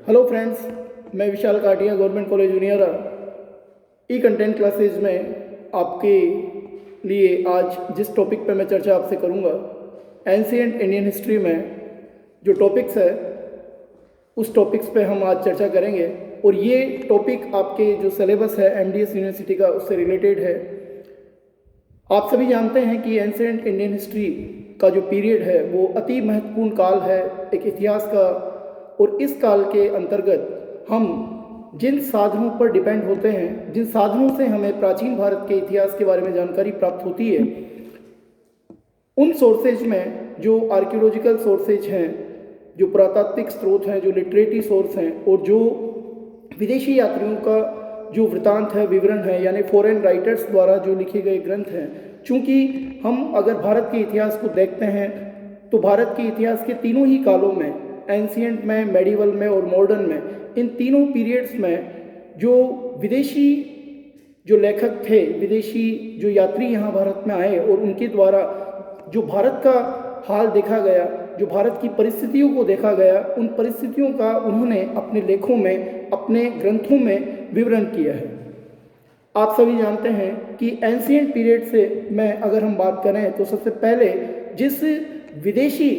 Hello friends, मैं विशाल काटिया government college junior ई content classes में आपके लिए आज जिस टॉपिक पे मैं चर्चा आपसे करूँगा, एंशिएंट इंडियन हिस्ट्री में जो टॉपिक्स है उस टॉपिक्स पे हम आज चर्चा करेंगे। और ये टॉपिक आपके जो सिलेबस है एमडीएस यूनिवर्सिटी का उससे रिलेटेड है। आप सभी जानते हैं कि एंशिएंट इंडियन हिस्ट्री का जो पीरियड है वो अति महत्वपूर्ण काल है एक इतिहास का। और इस काल के अंतर्गत हम जिन साधनों पर डिपेंड होते हैं, जिन साधनों से हमें प्राचीन भारत के इतिहास के बारे में जानकारी प्राप्त होती है, उन सोर्सेज में जो आर्कियोलॉजिकल सोर्सेज हैं, जो पुरातात्विक स्रोत हैं, जो लिटरेरी सोर्स हैं और जो विदेशी यात्रियों का जो वृतांत है, विवरण है, यानी फॉरेन राइटर्स द्वारा जो लिखे गए ग्रंथ हैं। चूँकि हम अगर भारत के इतिहास को देखते हैं तो भारत के इतिहास के तीनों ही कालों में, एंशिएंट में, मेडिवल में और मॉडर्न में, इन तीनों पीरियड्स में जो विदेशी जो लेखक थे, विदेशी जो यात्री यहाँ भारत में आए और उनके द्वारा जो भारत का हाल देखा गया, जो भारत की परिस्थितियों को देखा गया, उन परिस्थितियों का उन्होंने अपने लेखों में, अपने ग्रंथों में विवरण किया है। आप सभी जानते हैं कि एंशिएंट पीरियड से मैं अगर हम बात करें तो सबसे पहले जिस विदेशी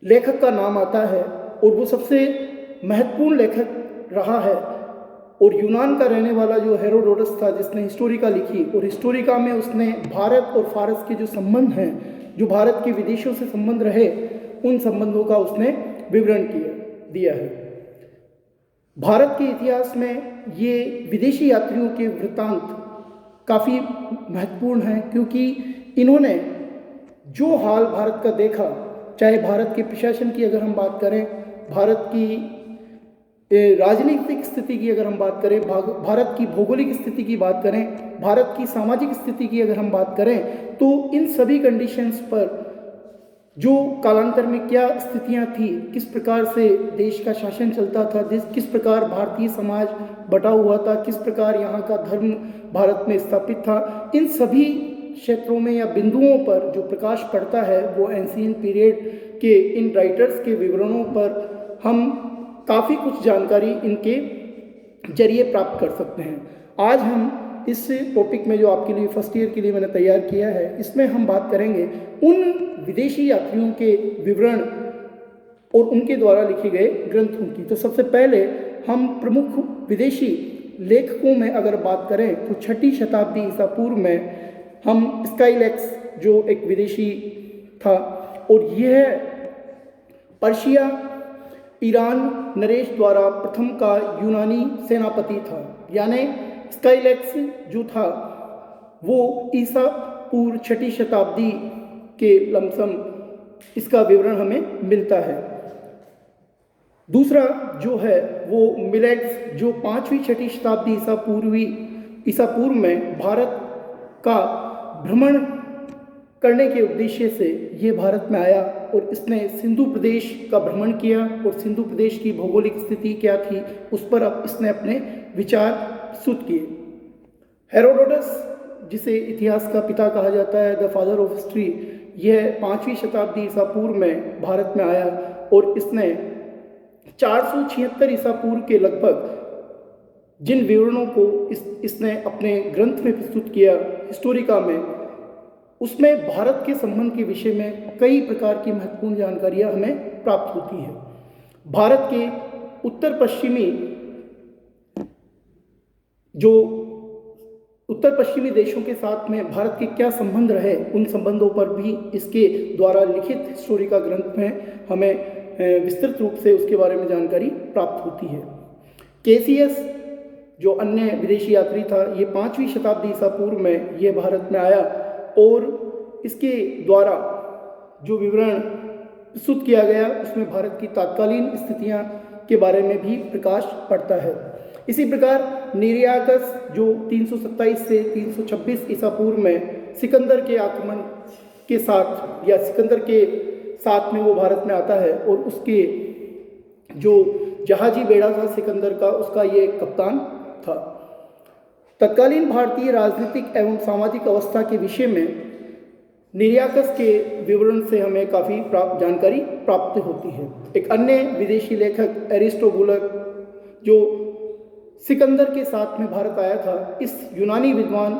लेखक का नाम आता है और वो सबसे महत्वपूर्ण लेखक रहा है और यूनान का रहने वाला जो हेरोडोटस था, जिसने हिस्टोरिका लिखी, और हिस्टोरिका में उसने भारत और फारस के जो संबंध हैं, जो भारत के विदेशों से संबंध रहे, उन संबंधों का उसने विवरण दिया है। भारत के इतिहास में ये विदेशी यात्रियों के वृत्तांत काफ़ी महत्वपूर्ण हैं, क्योंकि इन्होंने जो हाल भारत का देखा, चाहे भारत के प्रशासन की अगर हम बात करें, भारत की राजनीतिक स्थिति की अगर हम बात करें, भारत की भौगोलिक स्थिति की बात करें, भारत की सामाजिक स्थिति की अगर हम बात करें, तो इन सभी कंडीशंस पर जो कालांतर में क्या स्थितियां थी, किस प्रकार से देश का शासन चलता था, किस प्रकार भारतीय समाज बटा हुआ था, किस प्रकार यहाँ का धर्म भारत में स्थापित था, इन सभी क्षेत्रों में या बिंदुओं पर जो प्रकाश पड़ता है वो एंशिएंट पीरियड के इन राइटर्स के विवरणों पर हम काफ़ी कुछ जानकारी इनके जरिए प्राप्त कर सकते हैं। आज हम इस टॉपिक में जो आपके लिए फर्स्ट ईयर के लिए मैंने तैयार किया है, इसमें हम बात करेंगे उन विदेशी यात्रियों के विवरण और उनके द्वारा लिखे गए ग्रंथों की। तो सबसे पहले हम प्रमुख विदेशी लेखकों में अगर बात करें तो 6वीं शताब्दी ईसा पूर्व में हम स्काइलैक्स जो एक विदेशी था, और यह पर्शिया, ईरान, नरेश द्वारा प्रथम का यूनानी सेनापति था। यानी स्काइलैक्स जो था वो ईसा पूर्व 6वीं शताब्दी के लमसम इसका विवरण हमें मिलता है। दूसरा जो है वो मिलेट्स, जो 5वीं 6वीं शताब्दी ईसा पूर्व में भारत का भ्रमण करने के उद्देश्य से ये भारत में आया और इसने सिंधु प्रदेश का भ्रमण किया और सिंधु प्रदेश की भौगोलिक स्थिति क्या थी उस पर अब इसने अपने विचार प्रस्तुत किए। हेरोडोटस, जिसे इतिहास का पिता कहा जाता है, द फादर ऑफ हिस्ट्री, यह 5वीं शताब्दी ईसा पूर्व में भारत में आया और इसने 476 ईसा पूर्व के लगभग जिन विवरणों को इसने अपने ग्रंथ में प्रस्तुत किया हिस्टोरिका में, उसमें भारत के संबंध के विषय में कई प्रकार की महत्वपूर्ण जानकारियां हमें प्राप्त होती है। भारत के उत्तर पश्चिमी देशों के साथ में भारत के क्या संबंध रहे, उन संबंधों पर भी इसके द्वारा लिखित हिस्टोरिका ग्रंथ में हमें विस्तृत रूप से उसके बारे में जानकारी प्राप्त होती है। केसीएस जो अन्य विदेशी यात्री था, ये 5वीं शताब्दी ईसा पूर्व में ये भारत में आया और इसके द्वारा जो विवरण प्रस्तुत किया गया उसमें भारत की तात्कालीन स्थितियां के बारे में भी प्रकाश पड़ता है। इसी प्रकार निरियाकस जो 327 से 326 ईसा पूर्व में सिकंदर के आक्रमण के साथ या सिकंदर के साथ में वो भारत में आता है और उसके जो जहाजी बेड़ा था सिकंदर का, उसका ये कप्तान था। तत्कालीन भारतीय राजनीतिक एवं सामाजिक अवस्था के विषय में निरियाकस के विवरण से हमें काफ़ी जानकारी प्राप्त होती है। एक अन्य विदेशी लेखक एरिस्टोबुलस जो सिकंदर के साथ में भारत आया था, इस यूनानी विद्वान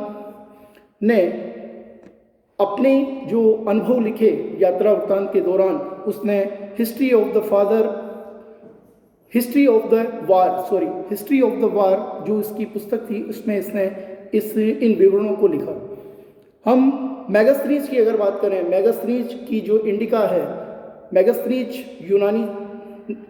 ने अपने जो अनुभव लिखे यात्रा वृत्तांत के दौरान, उसने हिस्ट्री ऑफ द वार जो इसकी पुस्तक थी, उसमें इसने इन विवरणों को लिखा। हम मेगास्थनीज की अगर बात करें, मेगास्थनीज की जो इंडिका है, मेगास्थनीज यूनानी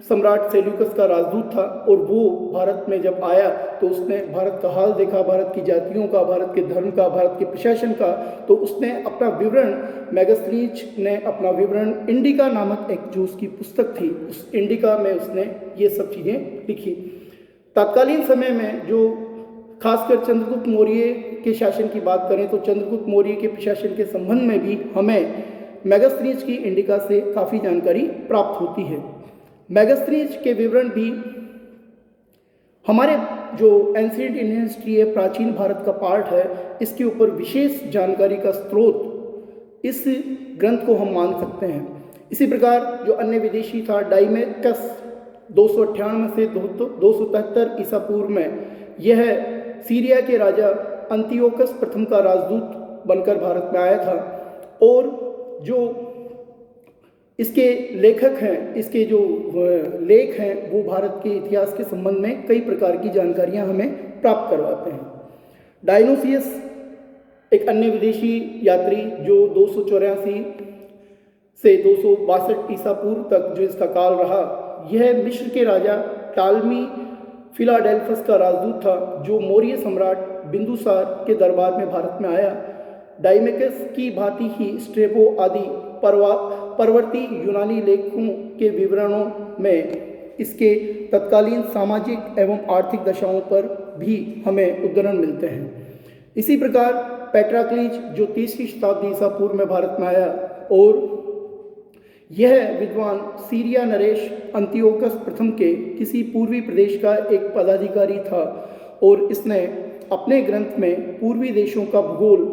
सम्राट सेल्यूकस का राजदूत था और वो भारत में जब आया तो उसने भारत का हाल देखा, भारत की जातियों का, भारत के धर्म का, भारत के प्रशासन का, तो उसने अपना विवरण, मेगास्थनीज ने अपना विवरण इंडिका नामक एक जो उसकी पुस्तक थी, उस इंडिका में उसने ये सब चीज़ें लिखी। तत्कालीन समय में जो खासकर चंद्रगुप्त मौर्य के शासन की बात करें तो चंद्रगुप्त मौर्य के प्रशासन के संबंध में भी हमें मेगास्थनीज की इंडिका से काफ़ी जानकारी प्राप्त होती है। मेगास्थनीज के विवरण भी हमारे जो एंशिएंट इंडियन हिस्ट्री है, प्राचीन भारत का पार्ट है, इसके ऊपर विशेष जानकारी का स्रोत इस ग्रंथ को हम मान सकते हैं। इसी प्रकार जो अन्य विदेशी था डाइमेकस 298 से 273 ईसा पूर्व में, यह सीरिया के राजा अंतियोकस प्रथम का राजदूत बनकर भारत में आया था और जो इसके लेखक हैं, इसके जो लेख हैं, वो भारत के इतिहास के संबंध में कई प्रकार की जानकारियां हमें प्राप्त करवाते हैं। डायनोसियस एक अन्य विदेशी यात्री जो 284 से 262 ईसा पूर्व तक जो इसका काल रहा, यह मिस्र के राजा टालमी फिलाडेल्फस का राजदूत था जो मौर्य सम्राट बिंदुसार के दरबार में भारत में आया। डाइमेकस की भांति ही स्ट्रेबो आदि परवर्ती यूनानी लेखों के विवरणों में इसके तत्कालीन सामाजिक एवं आर्थिक दशाओं पर भी हमें उद्धरण मिलते हैं। इसी प्रकार पेट्राक्लीज जो 30वीं शताब्दी ईसा पूर्व में भारत में आया और यह विद्वान सीरिया नरेश अंतियोकस प्रथम के किसी पूर्वी प्रदेश का एक पदाधिकारी था और इसने अपने ग्रंथ में पूर्वी देशों का भूगोल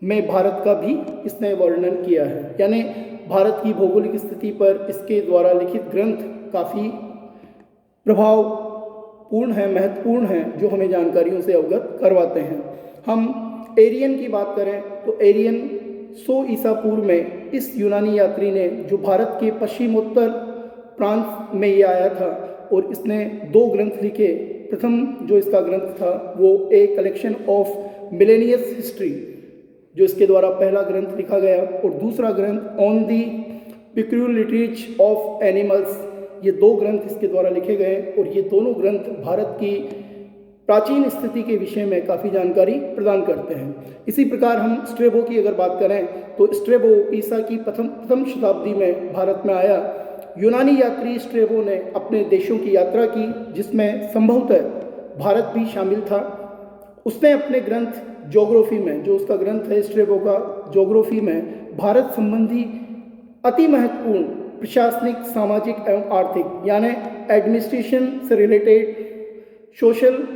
में भारत का भी इसने वर्णन किया है। यानी भारत की भौगोलिक स्थिति पर इसके द्वारा लिखित ग्रंथ काफ़ी प्रभावपूर्ण है, महत्वपूर्ण है, जो हमें जानकारियों से अवगत करवाते हैं। हम एरियन की बात करें तो एरियन 100 ईसा पूर्व में इस यूनानी यात्री ने जो भारत के पश्चिमोत्तर प्रांत में ये आया था और इसने 2 ग्रंथ लिखे। प्रथम जो इसका ग्रंथ था वो ए कलेक्शन ऑफ मिलेनियस हिस्ट्री, जो इसके द्वारा पहला ग्रंथ लिखा गया, और दूसरा ग्रंथ ऑन दी पिक्यूलिटीज ऑफ एनिमल्स। ये 2 ग्रंथ इसके द्वारा लिखे गए और ये दोनों ग्रंथ भारत की प्राचीन स्थिति के विषय में काफ़ी जानकारी प्रदान करते हैं। इसी प्रकार हम स्ट्रेबो की अगर बात करें तो स्ट्रेबो ईसा की प्रथम शताब्दी में भारत में आया। यूनानी यात्री स्ट्रेबो ने अपने देशों की यात्रा की जिसमें संभवतः भारत भी शामिल था। उसने अपने ग्रंथ ज्योग्राफी में, जो उसका ग्रंथ है स्ट्रेबो का ज्योग्राफी में, भारत संबंधी अति महत्वपूर्ण प्रशासनिक, सामाजिक एवं आर्थिक यानी एडमिनिस्ट्रेशन से रिलेटेड, सोशल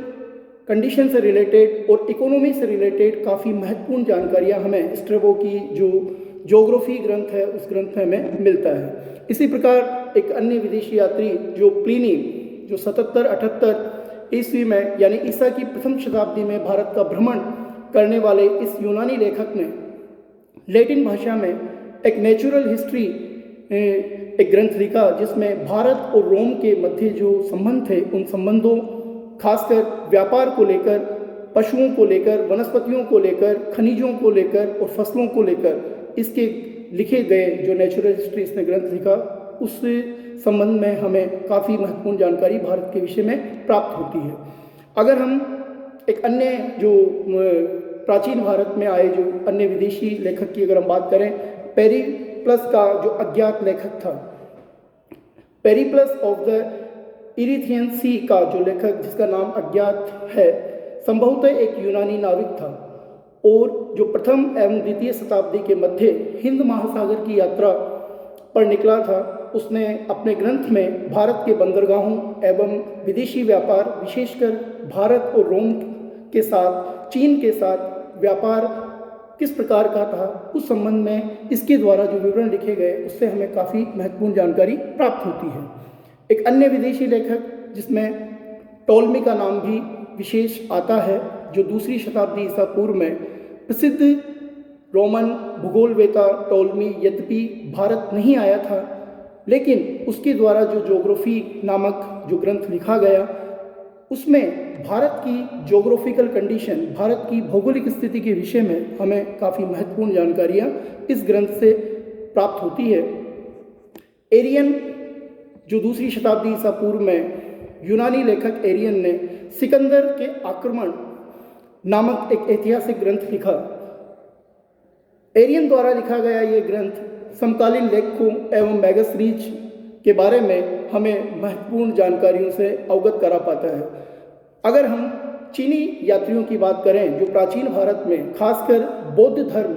कंडीशन से रिलेटेड और इकोनॉमी से रिलेटेड काफ़ी महत्वपूर्ण जानकारियां हमें स्ट्रेबो की जो ज्योग्राफी ग्रंथ है उस ग्रंथ में हमें मिलता है। इसी प्रकार एक अन्य विदेशी यात्री जो प्लिनी जो 77-78 ईस्वी में यानी ईसा की प्रथम शताब्दी में भारत का भ्रमण करने वाले इस यूनानी लेखक ने लैटिन भाषा में एक नेचुरल हिस्ट्री एक ग्रंथ लिखा जिसमें भारत और रोम के मध्य जो संबंध थे उन संबंधों, खासकर व्यापार को लेकर, पशुओं को लेकर, वनस्पतियों को लेकर, खनिजों को लेकर और फसलों को लेकर इसके लिखे गए जो नेचुरल हिस्ट्री इसने ग्रंथ लिखा, उस संबंध में हमें काफ़ी महत्वपूर्ण जानकारी भारत के विषय में प्राप्त होती है। अगर हम एक अन्य जो प्राचीन भारत में आए जो अन्य विदेशी लेखक की अगर हम बात करें, पेरिप्लस का जो अज्ञात लेखक था, पेरिप्लस ऑफ द इरिथियन सी का जो लेखक जिसका नाम अज्ञात है, संभवतः एक यूनानी नाविक था और जो प्रथम एवं द्वितीय शताब्दी के मध्य हिंद महासागर की यात्रा पर निकला था। उसने अपने ग्रंथ में भारत के बंदरगाहों एवं विदेशी व्यापार, विशेषकर भारत और रोम के साथ, चीन के साथ व्यापार किस प्रकार का था, उस संबंध में इसके द्वारा जो विवरण लिखे गए उससे हमें काफ़ी महत्वपूर्ण जानकारी प्राप्त होती है। एक अन्य विदेशी लेखक जिसमें टॉलमी का नाम भी विशेष आता है, जो 2री शताब्दी ईसा पूर्व में प्रसिद्ध रोमन भूगोलवेता टॉलमी यद्यपि भारत नहीं आया था, लेकिन उसके द्वारा जो ज्योग्राफी नामक जो ग्रंथ लिखा गया उसमें भारत की ज्योग्राफिकल कंडीशन, भारत की भौगोलिक स्थिति के विषय में हमें काफ़ी महत्वपूर्ण जानकारियाँ इस ग्रंथ से प्राप्त होती है। एरियन जो 2री शताब्दी ईसा पूर्व में यूनानी लेखक एरियन ने सिकंदर के आक्रमण नामक एक ऐतिहासिक ग्रंथ लिखा। एरियन द्वारा लिखा गया ये ग्रंथ समकालीन लेखकों एवं मैगजीन्स के बारे में हमें महत्वपूर्ण जानकारियों से अवगत करा पाता है। अगर हम चीनी यात्रियों की बात करें जो प्राचीन भारत में खासकर बौद्ध धर्म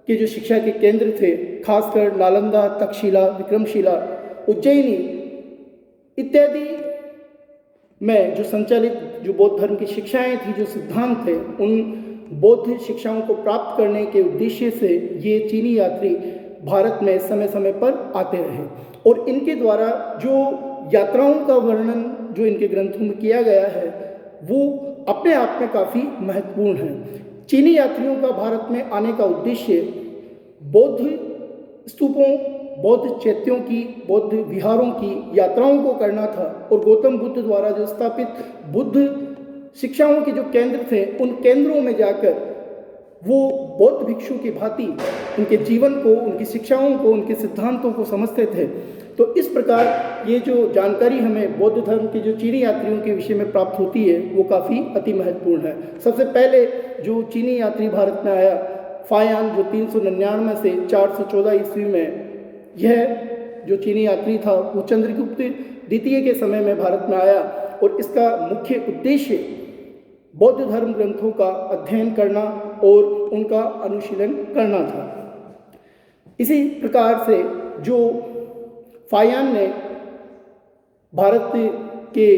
के जो शिक्षा के केंद्र थे, खासकर नालंदा, तक्षशिला, विक्रमशिला, उज्जैनी इत्यादि में जो संचालित जो बौद्ध धर्म की शिक्षाएं थी, जो सिद्धांत थे, उन बौद्ध शिक्षाओं को प्राप्त करने के उद्देश्य से ये चीनी यात्री भारत में समय समय पर आते रहे और इनके द्वारा जो यात्राओं का वर्णन जो इनके ग्रंथों में किया गया है वो अपने आप में काफ़ी महत्वपूर्ण है। चीनी यात्रियों का भारत में आने का उद्देश्य बौद्ध स्तूपों, बौद्ध चैत्यों की, बौद्ध विहारों की यात्राओं को करना था और गौतम बुद्ध द्वारा जो स्थापित बुद्ध शिक्षाओं के जो केंद्र थे उन केंद्रों में जाकर वो बौद्ध भिक्षु की भांति उनके जीवन को, उनकी शिक्षाओं को, उनके सिद्धांतों को समझते थे। तो इस प्रकार ये जो जानकारी हमें बौद्ध धर्म के जो चीनी यात्रियों के विषय में प्राप्त होती है वो काफ़ी अति महत्वपूर्ण है। सबसे पहले जो चीनी यात्री भारत में आया, फायान, जो 399 से 414 ईस्वी में यह जो चीनी यात्री था वो चंद्रगुप्त द्वितीय के समय में भारत में आया और इसका मुख्य उद्देश्य बौद्ध धर्म ग्रंथों का अध्ययन करना और उनका अनुशीलन करना था। इसी प्रकार से जो फायान ने भारत के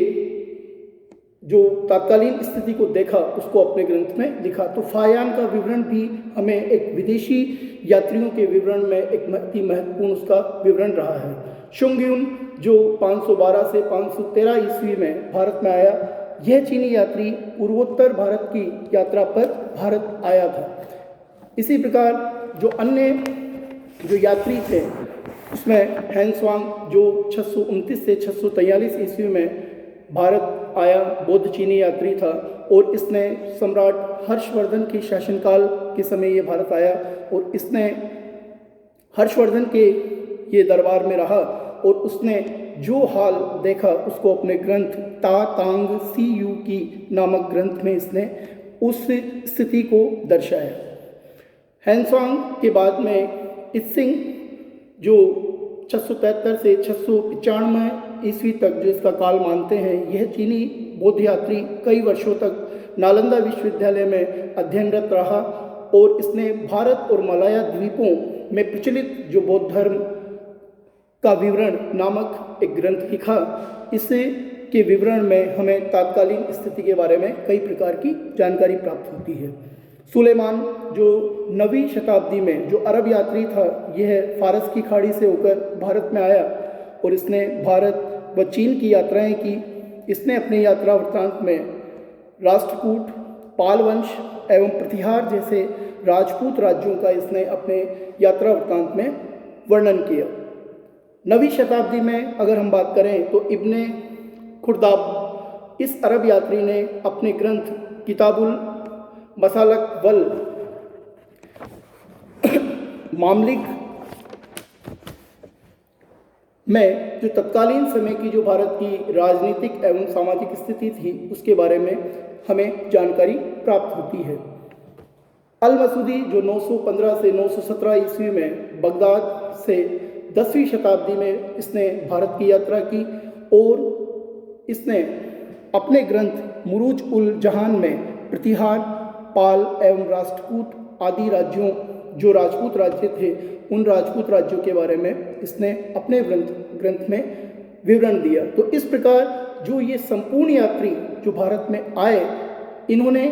जो तत्कालीन स्थिति को देखा उसको अपने ग्रंथ में लिखा। तो फायान का विवरण भी हमें एक विदेशी यात्रियों के विवरण में एक अति महत्वपूर्ण उसका विवरण रहा है। शुंगयुन जो 512 से 513 ईस्वी में भारत में आया, यह चीनी यात्री पूर्वोत्तर भारत की यात्रा पर भारत आया था। इसी प्रकार जो अन्य जो यात्री थे उसमें हैंसवांग जो 629 से 643 ईस्वी में भारत आया, बौद्ध चीनी यात्री था और इसने सम्राट हर्षवर्धन के शासनकाल के समय ये भारत आया और इसने हर्षवर्धन के ये दरबार में रहा और उसने जो हाल देखा उसको अपने ग्रंथ ता तांग सी यू की नामक ग्रंथ में इसने उस स्थिति को दर्शाया। हैंसवांग के बाद में इत्सिंग जो 673 से 695 ईस्वी तक जो इसका काल मानते हैं, यह चीनी बौद्ध यात्री कई वर्षों तक नालंदा विश्वविद्यालय में अध्ययनरत रहा और इसने भारत और मलाया द्वीपों में प्रचलित जो बौद्ध धर्म का विवरण नामक एक ग्रंथ लिखा। इससे के विवरण में हमें तात्कालीन स्थिति के बारे में कई प्रकार की जानकारी प्राप्त होती है। सुलेमान जो 9वीं शताब्दी में जो अरब यात्री था, यह फारस की खाड़ी से होकर भारत में आया और इसने भारत व चीन की यात्राएं की। इसने अपने यात्रा वृत्तांत में राष्ट्रकूट, पाल वंश एवं प्रतिहार जैसे राजपूत राज्यों का इसने अपने यात्रा वृत्तांत में वर्णन किया। 9वीं शताब्दी में अगर हम बात करें तो इब्ने खुर्दाब इस अरब यात्री ने अपने ग्रंथ किताबुल मसालक वल मामलिक में जो तत्कालीन समय की जो भारत की राजनीतिक एवं सामाजिक स्थिति थी उसके बारे में हमें जानकारी प्राप्त होती है। अल मसूदी जो 915 से 917 ईस्वी में बगदाद से 10वीं शताब्दी में इसने भारत की यात्रा की और इसने अपने ग्रंथ मुरूज उल जहान में प्रतिहार, पाल एवं राष्ट्रकूट आदि राज्यों जो राजपूत राज्य थे उन राजपूत राज्यों के बारे में इसने अपने ग्रंथ में विवरण दिया। तो इस प्रकार जो ये संपूर्ण यात्री जो भारत में आए, इन्होंने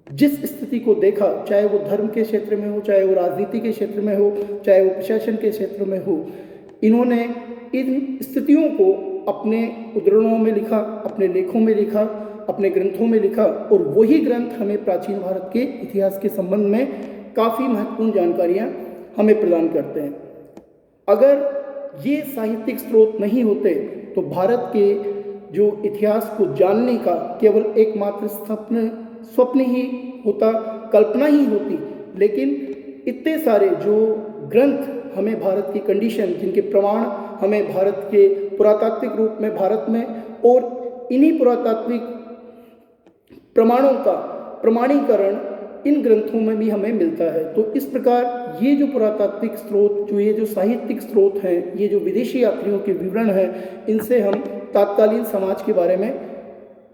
जिस स्थिति को देखा, चाहे वो धर्म के क्षेत्र में हो, चाहे वो राजनीति के क्षेत्र में हो, चाहे वो प्रशासन के क्षेत्र में हो, इन्होंने इन स्थितियों को अपने उद्धरणों में लिखा, अपने लेखों में लिखा, अपने ग्रंथों में लिखा, और वही ग्रंथ हमें प्राचीन भारत के इतिहास के संबंध में काफ़ी महत्वपूर्ण जानकारियाँ हमें प्रदान करते हैं। अगर ये साहित्यिक स्रोत नहीं होते तो भारत के जो इतिहास को जानने का केवल एकमात्र स्वप्न ही होता, कल्पना ही होती। लेकिन इतने सारे जो ग्रंथ हमें भारत की कंडीशन, जिनके प्रमाण हमें भारत के पुरातात्विक रूप में भारत में, और इन्हीं पुरातात्विक प्रमाणों का प्रमाणीकरण इन ग्रंथों में भी हमें मिलता है। तो इस प्रकार ये जो पुरातात्विक स्रोत, जो ये जो साहित्यिक स्रोत हैं, ये जो विदेशी यात्रियों के विवरण हैं, इनसे हम तात्कालीन समाज के बारे में,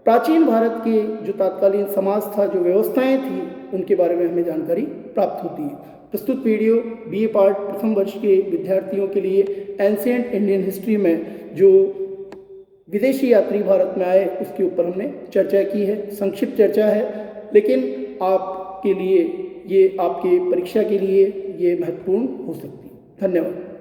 प्राचीन भारत के जो तात्कालीन समाज था, जो व्यवस्थाएं थी, उनके बारे में हमें जानकारी प्राप्त होती है। प्रस्तुत वीडियो BA पार्ट प्रथम वर्ष के विद्यार्थियों के लिए एंशिएंट इंडियन हिस्ट्री में जो विदेशी यात्री भारत में आए उसके ऊपर हमने चर्चा की है। संक्षिप्त चर्चा है, लेकिन आपके लिए, ये आपके परीक्षा के लिए ये महत्वपूर्ण हो सकती है। धन्यवाद।